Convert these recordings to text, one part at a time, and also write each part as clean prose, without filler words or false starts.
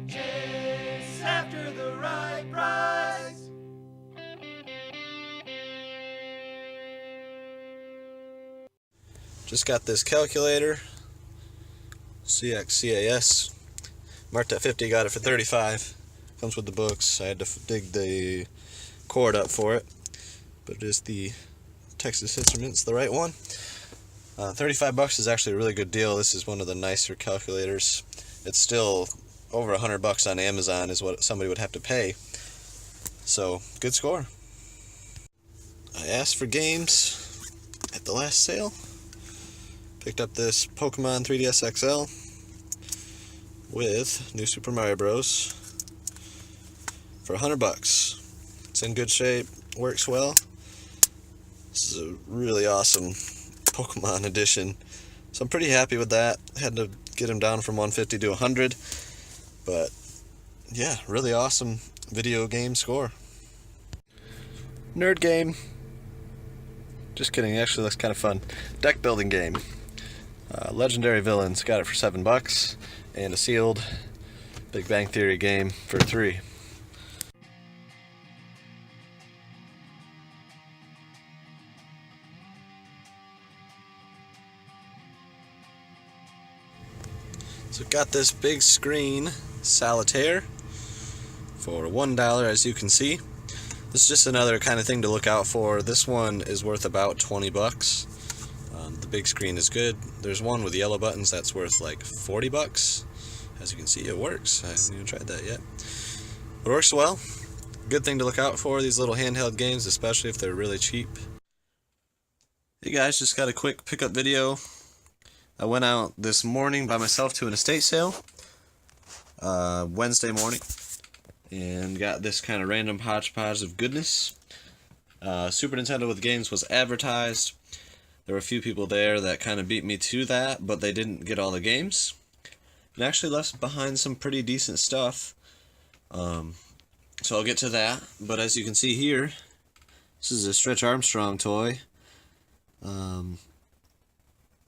Chase after the right price. Just got this calculator, CXCAS, marked at 50, got it for 35. Comes with the books. I had to dig the cord up for it, but it is the Texas Instruments, the right one. $35 is actually a really good deal. This is one of the nicer calculators. It's still over $100 on Amazon is what somebody would have to pay. So, good score. I asked for games at the last sale. Picked up this Pokemon 3DS XL with New Super Mario Bros. For $100. It's in good shape, works well. This is a really awesome Pokemon edition, so I'm pretty happy with that. Had to get him down from 150 to 100, but yeah, really awesome video game score. Nerd game. Just kidding, it actually looks kind of fun. Deck building game. Legendary Villains, got it for $7, and a sealed Big Bang Theory game for $3. So got this big screen solitaire for $1, as you can see. This is just another kind of thing to look out for. This one is worth about $20. The big screen is good. There's one with yellow buttons that's worth like $40. As you can see, it works. I haven't even tried that yet. It works well. Good thing to look out for, these little handheld games, especially if they're really cheap. Hey guys, just got a quick pickup video. I went out this morning by myself to an estate sale, Wednesday morning, and got this kind of random hodgepodge of goodness. Super Nintendo with games was advertised. There were a few people there that kind of beat me to that, but they didn't get all the games. And actually left behind some pretty decent stuff. So I'll get to that. But as you can see here, this is a Stretch Armstrong toy.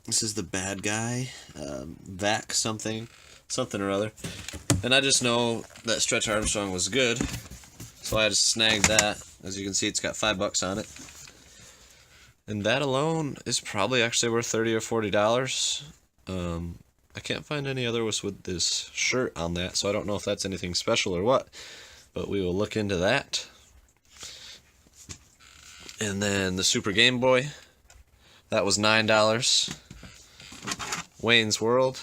This is the bad guy, Vac something or other. And I just know that Stretch Armstrong was good, so I just snagged that. As you can see, it's got $5 on it. And that alone is probably actually worth $30 or $40. I can't find any other ones with this shirt on that, so I don't know if that's anything special or what. But we will look into that. And then the Super Game Boy, that was $9. Wayne's World.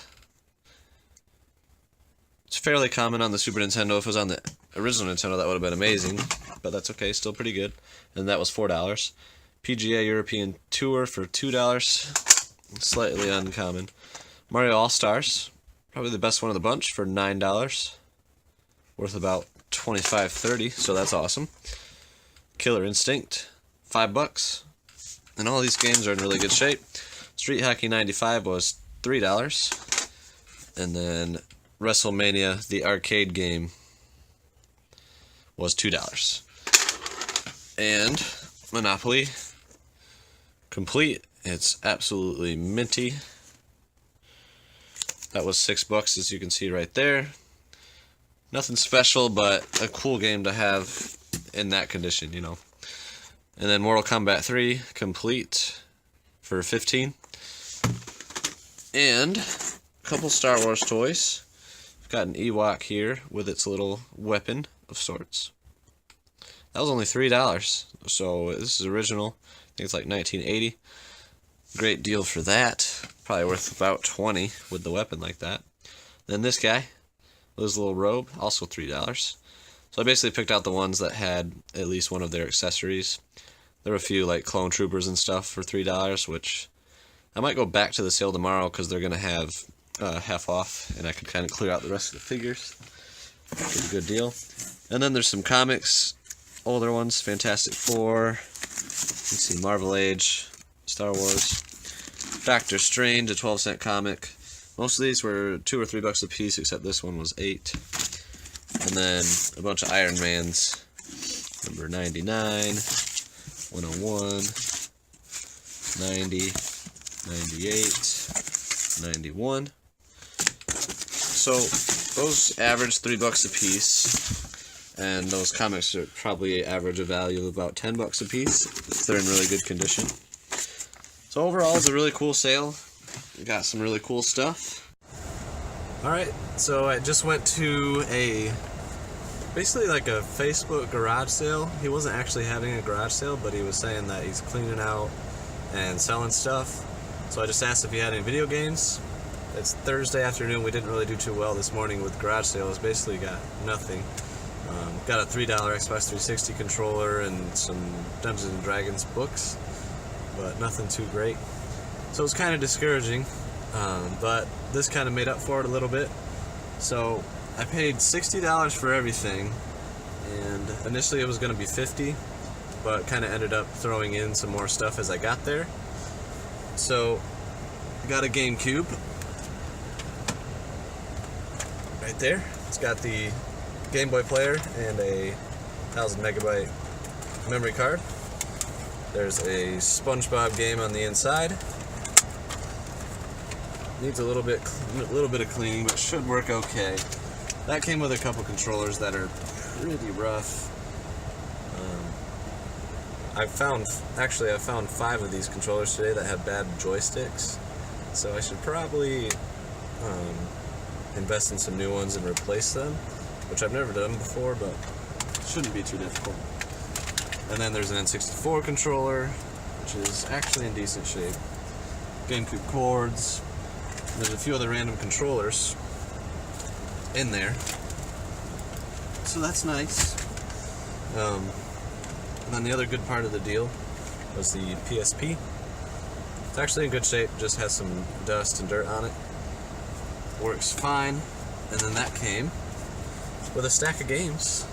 It's fairly common on the Super Nintendo. If it was on the original Nintendo, that would have been amazing. But that's okay, still pretty good. And that was $4. PGA European Tour for $2. Slightly uncommon. Mario All-Stars, probably the best one of the bunch, for $9. Worth about $25-30, so that's awesome. Killer Instinct, $5. And all these games are in really good shape. Street Hockey 95 was $3. And then WrestleMania, the arcade game, was $2. And Monopoly Complete, it's absolutely minty. That was $6, as you can see right there. Nothing special, but a cool game to have in that condition, you know. And then Mortal Kombat 3 Complete for $15. And a couple Star Wars toys. I've got an Ewok here with its little weapon of sorts. That was only $3, so this is original. I think it's like 1980. Great deal for that. Probably worth about $20 with the weapon like that. Then this guy with his little robe, also $3. So I basically picked out the ones that had at least one of their accessories. There were a few like Clone Troopers and stuff for $3, which I might go back to the sale tomorrow because they're going to have half off, and I can kind of clear out the rest of the figures. Pretty good deal. And then there's some comics, older ones, Fantastic Four. You can see Marvel Age, Star Wars, Doctor Strange, a 12-cent comic. Most of these were $2 or $3 a piece, except this one was $8. And then a bunch of Iron Mans, number 99, 101, 90, 98, 91. So those average $3 a piece, and those comics are probably average a value of about $10 a piece if they're in really good condition. So overall, it's a really cool sale. We got some really cool stuff. Alright, so I just went to basically like a Facebook garage sale. He wasn't actually having a garage sale, but he was saying that he's cleaning out and selling stuff. So I just asked if he had any video games. It's Thursday afternoon. We didn't really do too well this morning with garage sales. Basically got nothing. Got a $3 Xbox 360 controller and some Dungeons and Dragons books, but nothing too great. So it was kind of discouraging, but this kind of made up for it a little bit. So I paid $60 for everything, and initially it was going to be $50, but kind of ended up throwing in some more stuff as I got there. So I got a GameCube right there. It's got the Game Boy player and a 1000 megabyte memory card. There's a SpongeBob game on the inside. Needs a little bit of cleaning, but should work okay. That came with a couple controllers that are pretty rough. I found 5 of these controllers today that have bad joysticks, so I should probably invest in some new ones and replace them, which I've never done before, but shouldn't be too difficult. And then there's an N64 controller, which is actually in decent shape. GameCube cords. There's a few other random controllers in there, so that's nice. And then the other good part of the deal was the PSP. It's actually in good shape, just has some dust and dirt on it. Works fine. And then that came with a stack of games.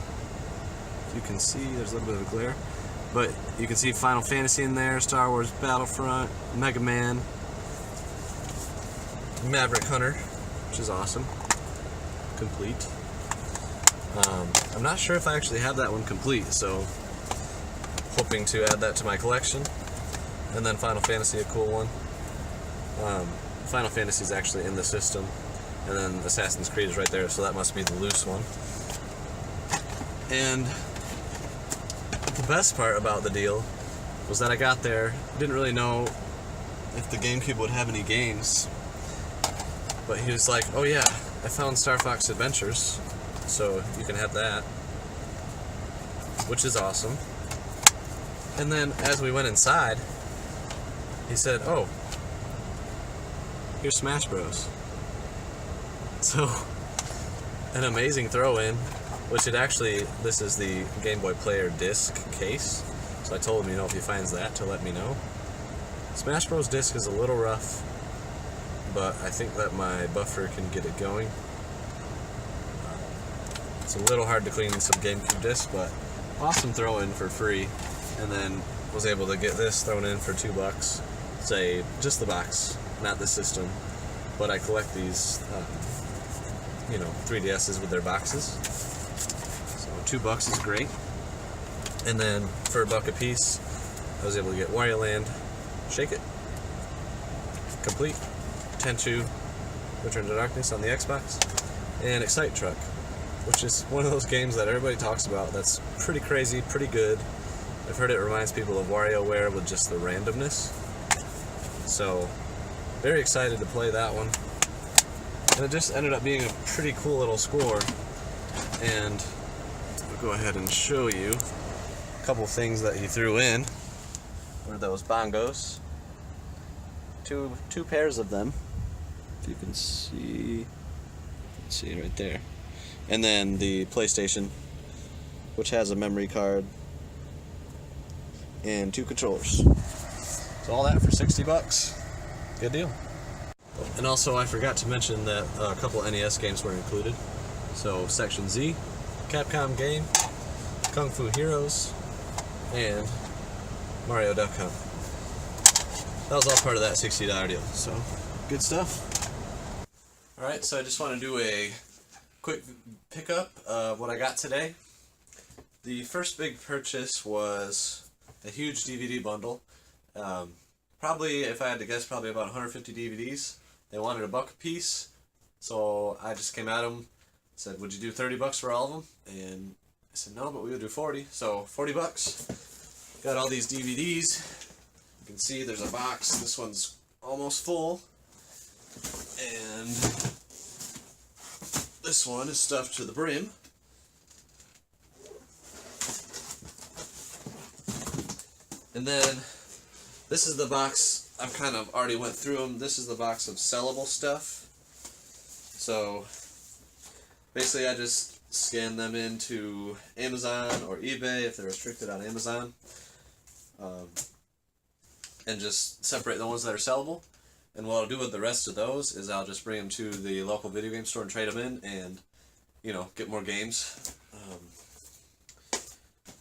You can see there's a little bit of a glare, but you can see Final Fantasy in there, Star Wars Battlefront, Mega Man, Maverick Hunter, which is awesome. Complete. I'm not sure if I actually have that one complete, so hoping to add that to my collection. And then Final Fantasy, a cool one. Final Fantasy is actually in the system, and then Assassin's Creed is right there, so that must be the loose one. And the best part about the deal was that I got there, didn't really know if the GameCube would have any games, but he was like, oh yeah, I found Star Fox Adventures, so you can have that, which is awesome. And then as we went inside, he said, oh, here's Smash Bros. So, an amazing throw-in, which this is the Game Boy Player disc case, so I told him, if he finds that, to let me know. Smash Bros. Disc is a little rough, but I think that my buffer can get it going. It's a little hard to clean some GameCube discs, but awesome throw-in for free. And then was able to get this thrown in for $2. Say, just the box, not the system. But I collect these, 3DSs with their boxes. So $2 is great. And then for $1 a piece, I was able to get Wario Land, Shake It, complete, Tenchu, Return to Darkness on the Xbox, and Excite Truck, which is one of those games that everybody talks about that's pretty crazy, pretty good. I've heard it reminds people of WarioWare with just the randomness. So, very excited to play that one. And it just ended up being a pretty cool little score. And I'll go ahead and show you a couple things that he threw in. Were those bongos. Two pairs of them. If you can see right there. And then the PlayStation, which has a memory card and 2 controllers. So all that for $60. Good deal. And also I forgot to mention that a couple NES games were included. So Section Z, Capcom game, Kung Fu Heroes, and Mario Duck Hunt. That was all part of that $60 deal. So good stuff. Alright, so I just want to do a quick pickup of what I got today. The first big purchase was a huge DVD bundle. Probably, if I had to guess, probably about 150 DVDs. They wanted $1 a piece, so So I just came at him, said, would you do $30 for all of them? And I said, no, but we would do 40. So $40. Got all these DVDs. You can see there's a box. This one's almost full. And this one is stuffed to the brim. And then this is the box. I've kind of already went through them. This is the box of sellable stuff. So basically I just scan them into Amazon or eBay if they're restricted on Amazon, and just separate the ones that are sellable. And what I'll do with the rest of those is I'll just bring them to the local video game store and trade them in and, you know, get more games.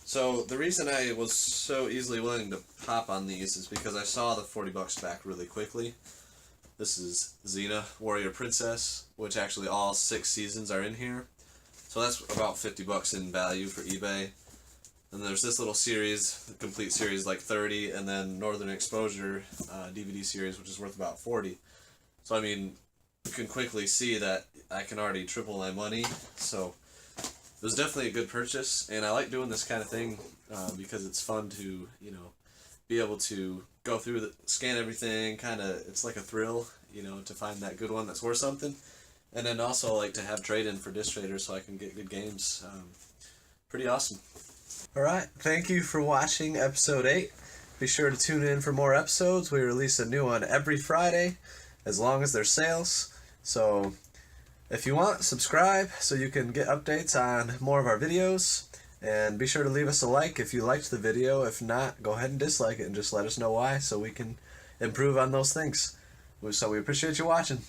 So the reason I was so easily willing to pop on these is because I saw the $40 back really quickly. This is Xena, Warrior Princess, which actually all 6 seasons are in here. So that's about $50 in value for eBay. And there's this little series, the complete series, like 30, and then Northern Exposure DVD series, which is worth about 40. So I mean, you can quickly see that I can already triple my money. So it was definitely a good purchase, and I like doing this kind of thing because it's fun to, you know, be able to go through, scan everything, kind of, it's like a thrill, you know, to find that good one that's worth something. And then also like to have trade-in for disc traders so I can get good games. Pretty awesome. Alright, thank you for watching episode 8. Be sure to tune in for more episodes. We release a new one every Friday, as long as there's sales. So if you want, subscribe so you can get updates on more of our videos. And be sure to leave us a like if you liked the video. If not, go ahead and dislike it and just let us know why so we can improve on those things. So we appreciate you watching.